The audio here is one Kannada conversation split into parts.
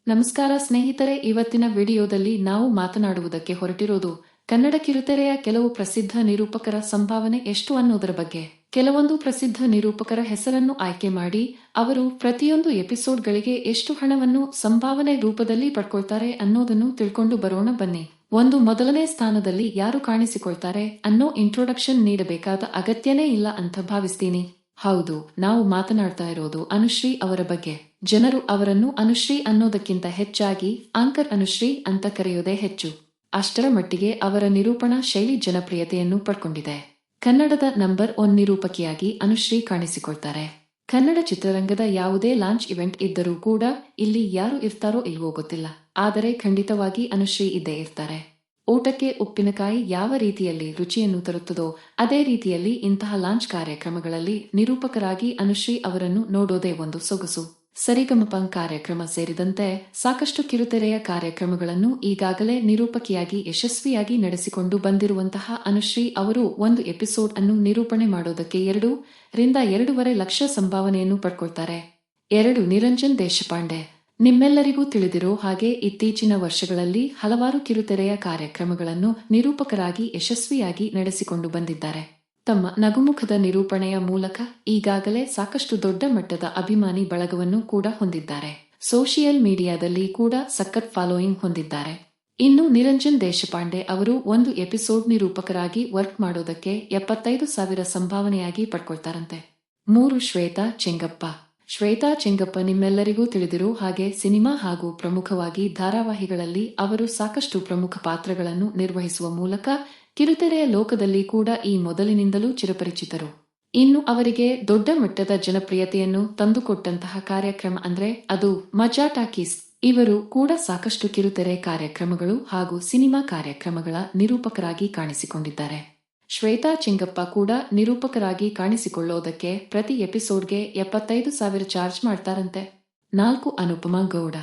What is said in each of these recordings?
ನಮಸ್ಕಾರ ಸ್ನೇಹಿತರೆ, ಇವತ್ತಿನ ವಿಡಿಯೋದಲ್ಲಿ ನಾವು ಮಾತನಾಡುವುದಕ್ಕೆ ಹೊರಟಿರೋದು ಕನ್ನಡ ಕಿರುತೆರೆಯ ಕೆಲವು ಪ್ರಸಿದ್ಧ ನಿರೂಪಕರ ಸಂಭಾವನೆ ಎಷ್ಟು ಅನ್ನೋದರ ಬಗ್ಗೆ. ಕೆಲವೊಂದು ಪ್ರಸಿದ್ಧ ನಿರೂಪಕರ ಹೆಸರನ್ನು ಆಯ್ಕೆ ಮಾಡಿ ಅವರು ಪ್ರತಿಯೊಂದು ಎಪಿಸೋಡ್ಗಳಿಗೆ ಎಷ್ಟು ಹಣವನ್ನು ಸಂಭಾವನೆ ರೂಪದಲ್ಲಿ ಪಡ್ಕೊಳ್ತಾರೆ ಅನ್ನೋದನ್ನು ತಿಳ್ಕೊಂಡು ಬರೋಣ ಬನ್ನಿ. ಮೊದಲನೇ ಸ್ಥಾನದಲ್ಲಿ ಯಾರು ಕಾಣಿಸಿಕೊಳ್ತಾರೆ ಅನ್ನೋ ಇಂಟ್ರೊಡಕ್ಷನ್ ನೀಡಬೇಕಾದ ಅಗತ್ಯನೇ ಇಲ್ಲ ಅಂತ ಭಾವಿಸ್ತೀನಿ. ಹೌದು, ನಾವು ಮಾತನಾಡ್ತಾ ಇರೋದು ಅನುಶ್ರೀ ಅವರ ಬಗ್ಗೆ. ಜನರು ಅವರನ್ನು ಅನುಶ್ರೀ ಅನ್ನೋದಕ್ಕಿಂತ ಹೆಚ್ಚಾಗಿ ಆಂಕರ್ ಅನುಶ್ರೀ ಅಂತ ಕರೆಯೋದೇ ಹೆಚ್ಚು. ಅಷ್ಟರ ಮಟ್ಟಿಗೆ ಅವರ ನಿರೂಪಣಾ ಶೈಲಿ ಜನಪ್ರಿಯತೆಯನ್ನು ಪಡ್ಕೊಂಡಿದೆ. ಕನ್ನಡದ ನಂಬರ್ 1 ನಿರೂಪಕಿಯಾಗಿ ಅನುಶ್ರೀ ಕಾಣಿಸಿಕೊಳ್ತಾರೆ. ಕನ್ನಡ ಚಿತ್ರರಂಗದ ಯಾವುದೇ ಲಾಂಚ್ ಇವೆಂಟ್ ಇದ್ದರೂ ಕೂಡ ಇಲ್ಲಿ ಯಾರು ಇರ್ತಾರೋ ಇಲ್ವೋ ಗೊತ್ತಿಲ್ಲ, ಆದರೆ ಖಂಡಿತವಾಗಿ ಅನುಶ್ರೀ ಇದ್ದೇ ಇರ್ತಾರೆ. ಊಟಕ್ಕೆ ಉಪ್ಪಿನಕಾಯಿ ಯಾವ ರೀತಿಯಲ್ಲಿ ರುಚಿಯನ್ನು ತರುತ್ತದೋ ಅದೇ ರೀತಿಯಲ್ಲಿ ಇಂತಹ ಲಾಂಚ್ ಕಾರ್ಯಕ್ರಮಗಳಲ್ಲಿ ನಿರೂಪಕರಾಗಿ ಅನುಶ್ರೀ ಅವರನ್ನು ನೋಡೋದೇ ಒಂದು ಸೊಗಸು. ಸರಿಗಮಪ ಕಾರ್ಯಕ್ರಮ ಸೇರಿದಂತೆ ಸಾಕಷ್ಟು ಕಿರುತೆರೆಯ ಕಾರ್ಯಕ್ರಮಗಳನ್ನು ಈಗಾಗಲೇ ನಿರೂಪಕಿಯಾಗಿ ಯಶಸ್ವಿಯಾಗಿ ನಡೆಸಿಕೊಂಡು ಬಂದಿರುವಂತಹ ಅನುಶ್ರೀ ಅವರು ಒಂದು ಎಪಿಸೋಡ್ ಅನ್ನು ನಿರೂಪಣೆ ಮಾಡೋದಕ್ಕೆ 2 ರಿಂದ 2.5 ಲಕ್ಷ ಸಂಭಾವನೆಯನ್ನು ಪಡ್ಕೊಳ್ತಾರೆ. 2. ನಿರಂಜನ್ ದೇಶಪಾಂಡೆ. ನಿಮ್ಮೆಲ್ಲರಿಗೂ ತಿಳಿದಿರೋ ಹಾಗೆ ಇತ್ತೀಚಿನ ವರ್ಷಗಳಲ್ಲಿ ಹಲವಾರು ಕಿರುತೆರೆಯ ಕಾರ್ಯಕ್ರಮಗಳನ್ನು ನಿರೂಪಕರಾಗಿ ಯಶಸ್ವಿಯಾಗಿ ನಡೆಸಿಕೊಂಡು ಬಂದಿದ್ದಾರೆ. ತಮ್ಮ ನಗುಮುಖದ ನಿರೂಪಣೆಯ ಮೂಲಕ ಈಗಾಗಲೇ ಸಾಕಷ್ಟು ದೊಡ್ಡ ಮಟ್ಟದ ಅಭಿಮಾನಿ ಬಳಗವನ್ನು ಕೂಡ ಹೊಂದಿದ್ದಾರೆ. ಸೋಷಿಯಲ್ ಮೀಡಿಯಾದಲ್ಲಿ ಕೂಡ ಸಖತ್ ಫಾಲೋಯಿಂಗ್ ಹೊಂದಿದ್ದಾರೆ. ಇನ್ನು ನಿರಂಜನ್ ದೇಶಪಾಂಡೆ ಅವರು ಒಂದು ಎಪಿಸೋಡ್ ನಿರೂಪಕರಾಗಿ ವರ್ಕ್ ಮಾಡೋದಕ್ಕೆ 75,000 ಸಂಭಾವನೆಯಾಗಿ ಪಡ್ಕೊಳ್ತಾರಂತೆ. 3. ಶ್ವೇತಾ ಚೆಂಗಪ್ಪ. ಶ್ವೇತಾ ಚೆಂಗಪ್ಪ ನಿಮ್ಮೆಲ್ಲರಿಗೂ ತಿಳಿದಿರೋ ಹಾಗೆ ಸಿನಿಮಾ ಹಾಗೂ ಪ್ರಮುಖವಾಗಿ ಧಾರಾವಾಹಿಗಳಲ್ಲಿ ಅವರು ಸಾಕಷ್ಟು ಪ್ರಮುಖ ಪಾತ್ರಗಳನ್ನು ನಿರ್ವಹಿಸುವ ಮೂಲಕ ಕಿರುತೆರೆಯ ಲೋಕದಲ್ಲಿ ಕೂಡ ಈ ಮೊದಲಿನಿಂದಲೂ ಚಿರಪರಿಚಿತರು. ಇನ್ನು ಅವರಿಗೆ ದೊಡ್ಡ ಮಟ್ಟದ ಜನಪ್ರಿಯತೆಯನ್ನು ತಂದುಕೊಟ್ಟಂತಹ ಕಾರ್ಯಕ್ರಮ ಅಂದ್ರೆ ಅದು ಮಜಾ ಟಾಕೀಸ್. ಇವರು ಕೂಡ ಸಾಕಷ್ಟು ಕಿರುತೆರೆ ಕಾರ್ಯಕ್ರಮಗಳು ಹಾಗೂ ಸಿನಿಮಾ ಕಾರ್ಯಕ್ರಮಗಳ ನಿರೂಪಕರಾಗಿ ಕಾಣಿಸಿಕೊಂಡಿದ್ದಾರೆ. ಶ್ವೇತಾ ಚೆಂಗಪ್ಪ ಕೂಡ ನಿರೂಪಕರಾಗಿ ಕಾಣಿಸಿಕೊಳ್ಳೋದಕ್ಕೆ ಪ್ರತಿ ಎಪಿಸೋಡ್ಗೆ 75,000 ಚಾರ್ಜ್ ಮಾಡ್ತಾರಂತೆ. 4. ಅನುಪಮಾ ಗೌಡ.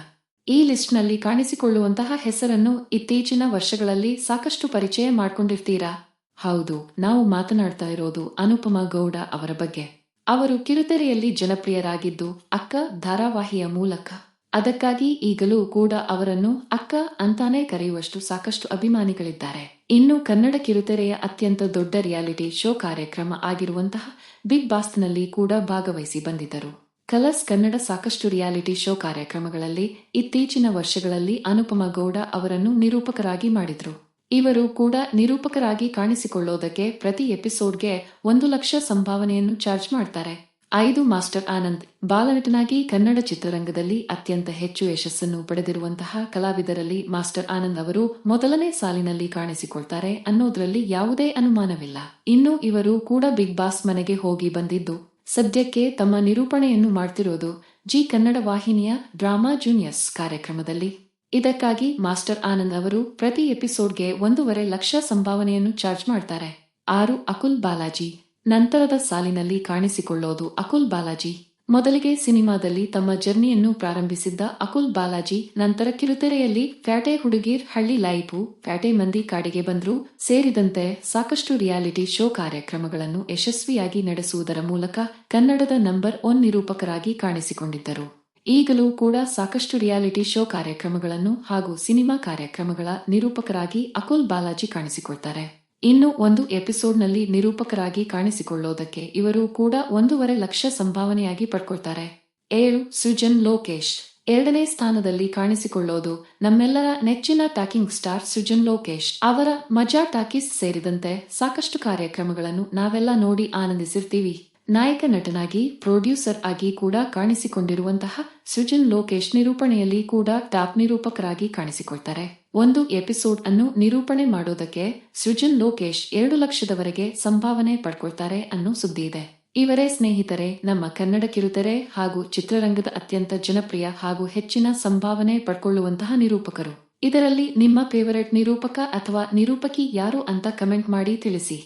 ಈ ಲಿಸ್ಟ್ನಲ್ಲಿ ಕಾಣಿಸಿಕೊಳ್ಳುವಂತಹ ಹೆಸರನ್ನು ಇತ್ತೀಚಿನ ವರ್ಷಗಳಲ್ಲಿ ಸಾಕಷ್ಟು ಪರಿಚಯ ಮಾಡ್ಕೊಂಡಿರ್ತೀರಾ. ಹೌದು, ನಾವು ಮಾತನಾಡ್ತಾ ಇರೋದು ಅನುಪಮಾ ಗೌಡ ಅವರ ಬಗ್ಗೆ. ಅವರು ಕಿರುತೆರೆಯಲ್ಲಿ ಜನಪ್ರಿಯರಾಗಿದ್ದು ಅಕ್ಕ ಧಾರಾವಾಹಿಯ ಮೂಲಕ. ಅದಕ್ಕಾಗಿ ಈಗಲೂ ಕೂಡ ಅವರನ್ನು ಅಕ್ಕ ಅಂತಾನೆ ಕರೆಯುವಷ್ಟು ಸಾಕಷ್ಟು ಅಭಿಮಾನಿಗಳಿದ್ದಾರೆ. ಇನ್ನು ಕನ್ನಡ ಕಿರುತೆರೆಯ ಅತ್ಯಂತ ದೊಡ್ಡ ರಿಯಾಲಿಟಿ ಶೋ ಕಾರ್ಯಕ್ರಮ ಆಗಿರುವಂತಹ ಬಿಗ್ ಬಾಸ್ನಲ್ಲಿ ಕೂಡ ಭಾಗವಹಿಸಿ ಬಂದಿದ್ದರು. ಕಲರ್ಸ್ ಕನ್ನಡ ಸಾಕಷ್ಟು ರಿಯಾಲಿಟಿ ಶೋ ಕಾರ್ಯಕ್ರಮಗಳಲ್ಲಿ ಇತ್ತೀಚಿನ ವರ್ಷಗಳಲ್ಲಿ ಅನುಪಮಾ ಗೌಡ ಅವರನ್ನು ನಿರೂಪಕರಾಗಿ ಮಾಡಿದ್ರು. ಇವರು ಕೂಡ ನಿರೂಪಕರಾಗಿ ಕಾಣಿಸಿಕೊಳ್ಳೋದಕ್ಕೆ ಪ್ರತಿ ಎಪಿಸೋಡ್ಗೆ 1 ಲಕ್ಷ ಸಂಭಾವನೆಯನ್ನು ಚಾರ್ಜ್ ಮಾಡ್ತಾರೆ. 5. ಮಾಸ್ಟರ್ ಆನಂದ್. ಬಾಲನಟನಾಗಿ ಕನ್ನಡ ಚಿತ್ರರಂಗದಲ್ಲಿ ಅತ್ಯಂತ ಹೆಚ್ಚು ಯಶಸ್ಸನ್ನು ಪಡೆದಿರುವಂತಹ ಕಲಾವಿದರಲ್ಲಿ ಮಾಸ್ಟರ್ ಆನಂದ್ ಅವರು ಮೊದಲನೇ ಸಾಲಿನಲ್ಲಿ ಕಾಣಿಸಿಕೊಳ್ತಾರೆ ಅನ್ನೋದ್ರಲ್ಲಿ ಯಾವುದೇ ಅನುಮಾನವಿಲ್ಲ. ಇನ್ನು ಇವರು ಕೂಡ ಬಿಗ್ ಬಾಸ್ ಮನೆಗೆ ಹೋಗಿ ಬಂದಿದ್ದು ಸದ್ಯಕ್ಕೆ ತಮ್ಮ ನಿರೂಪಣೆಯನ್ನು ಮಾಡ್ತಿರೋದು ಜಿ ಕನ್ನಡ ವಾಹಿನಿಯ ಡ್ರಾಮಾ ಜೂನಿಯರ್ಸ್ ಕಾರ್ಯಕ್ರಮದಲ್ಲಿ. ಇದಕ್ಕಾಗಿ ಮಾಸ್ಟರ್ ಆನಂದ್ ಅವರು ಪ್ರತಿ ಎಪಿಸೋಡ್ಗೆ 1.5 ಲಕ್ಷ ಸಂಭಾವನೆಯನ್ನು ಚಾರ್ಜ್ ಮಾಡ್ತಾರೆ. 6. ಅಕುಲ್ ಬಾಲಾಜಿ. ನಂತರದ ಸಾಲಿನಲ್ಲಿ ಕಾಣಿಸಿಕೊಳ್ಳೋದು ಅಕುಲ್ ಬಾಲಾಜಿ. ಮೊದಲಿಗೆ ಸಿನಿಮಾದಲ್ಲಿ ತಮ್ಮ ಜರ್ನಿಯನ್ನು ಪ್ರಾರಂಭಿಸಿದ್ದ ಅಕುಲ್ ಬಾಲಾಜಿ ನಂತರ ಕಿರುತೆರೆಯಲ್ಲಿ ಫ್ಯಾಟೆ ಹುಡುಗೀರ್ ಹಳ್ಳಿ ಲೈಫು, ಫ್ಯಾಟೆ ಮಂದಿ ಕಾಡಿಗೆ ಬಂದ್ರು ಸೇರಿದಂತೆ ಸಾಕಷ್ಟು ರಿಯಾಲಿಟಿ ಶೋ ಕಾರ್ಯಕ್ರಮಗಳನ್ನು ಯಶಸ್ವಿಯಾಗಿ ನಡೆಸುವುದರ ಮೂಲಕ ಕನ್ನಡದ ನಂಬರ್ 1 ನಿರೂಪಕರಾಗಿ ಕಾಣಿಸಿಕೊಂಡಿದ್ದರು. ಈಗಲೂ ಕೂಡ ಸಾಕಷ್ಟು ರಿಯಾಲಿಟಿ ಶೋ ಕಾರ್ಯಕ್ರಮಗಳನ್ನು ಹಾಗೂ ಸಿನಿಮಾ ಕಾರ್ಯಕ್ರಮಗಳ ನಿರೂಪಕರಾಗಿ ಅಕುಲ್ ಬಾಲಾಜಿ ಕಾಣಿಸಿಕೊಳ್ತಾರೆ. ಇನ್ನು ಒಂದು ಎಪಿಸೋಡ್ನಲ್ಲಿ ನಿರೂಪಕರಾಗಿ ಕಾಣಿಸಿಕೊಳ್ಳೋದಕ್ಕೆ ಇವರು ಕೂಡ 1.5 ಲಕ್ಷ ಸಂಭಾವನೆಯಾಗಿ ಪಡ್ಕೊಳ್ತಾರೆ. 7. ಸೃಜನ್ ಲೋಕೇಶ್. 2ನೇ ಸ್ಥಾನದಲ್ಲಿ ಕಾಣಿಸಿಕೊಳ್ಳೋದು ನಮ್ಮೆಲ್ಲರ ನೆಚ್ಚಿನ ಟಾಕಿಂಗ್ ಸ್ಟಾರ್ ಸೃಜನ್ ಲೋಕೇಶ್. ಅವರ ಮಜಾ ಟಾಕೀಸ್ ಸೇರಿದಂತೆ ಸಾಕಷ್ಟು ಕಾರ್ಯಕ್ರಮಗಳನ್ನು ನಾವೆಲ್ಲ ನೋಡಿ ಆನಂದಿಸಿರ್ತೀವಿ. ನಾಯಕ ನಟನಾಗಿ ಪ್ರೊಡ್ಯೂಸರ್ ಆಗಿ ಕೂಡ ಕಾಣಿಸಿಕೊಂಡಿರುವಂತಹ ಸೃಜನ್ ಲೋಕೇಶ್ ನಿರೂಪಣೆಯಲ್ಲಿ ಕೂಡ ಟಾಪ್ ನಿರೂಪಕರಾಗಿ ಕಾಣಿಸಿಕೊಳ್ತಾರೆ. ಒಂದು ಎಪಿಸೋಡ್ ಅನ್ನು ನಿರೂಪಣೆ ಮಾಡೋದಕ್ಕೆ ಸೃಜನ್ ಲೋಕೇಶ್ 2 ಲಕ್ಷದವರೆಗೆ ಸಂಭಾವನೆ ಪಡ್ಕೊಳ್ತಾರೆ ಅನ್ನೋ ಸುದ್ದಿ ಇದೆ. ಇವರೇ ಸ್ನೇಹಿತರೆ ನಮ್ಮ ಕನ್ನಡ ಕಿರುತೆರೆ ಹಾಗೂ ಚಿತ್ರರಂಗದ ಅತ್ಯಂತ ಜನಪ್ರಿಯ ಹಾಗೂ ಹೆಚ್ಚಿನ ಸಂಭಾವನೆ ಪಡ್ಕೊಳ್ಳುವಂತಹ ನಿರೂಪಕರು. ಇದರಲ್ಲಿ ನಿಮ್ಮ ಫೇವರೆಟ್ ನಿರೂಪಕ ಅಥವಾ ನಿರೂಪಕಿ ಯಾರು ಅಂತ ಕಮೆಂಟ್ ಮಾಡಿ ತಿಳಿಸಿ.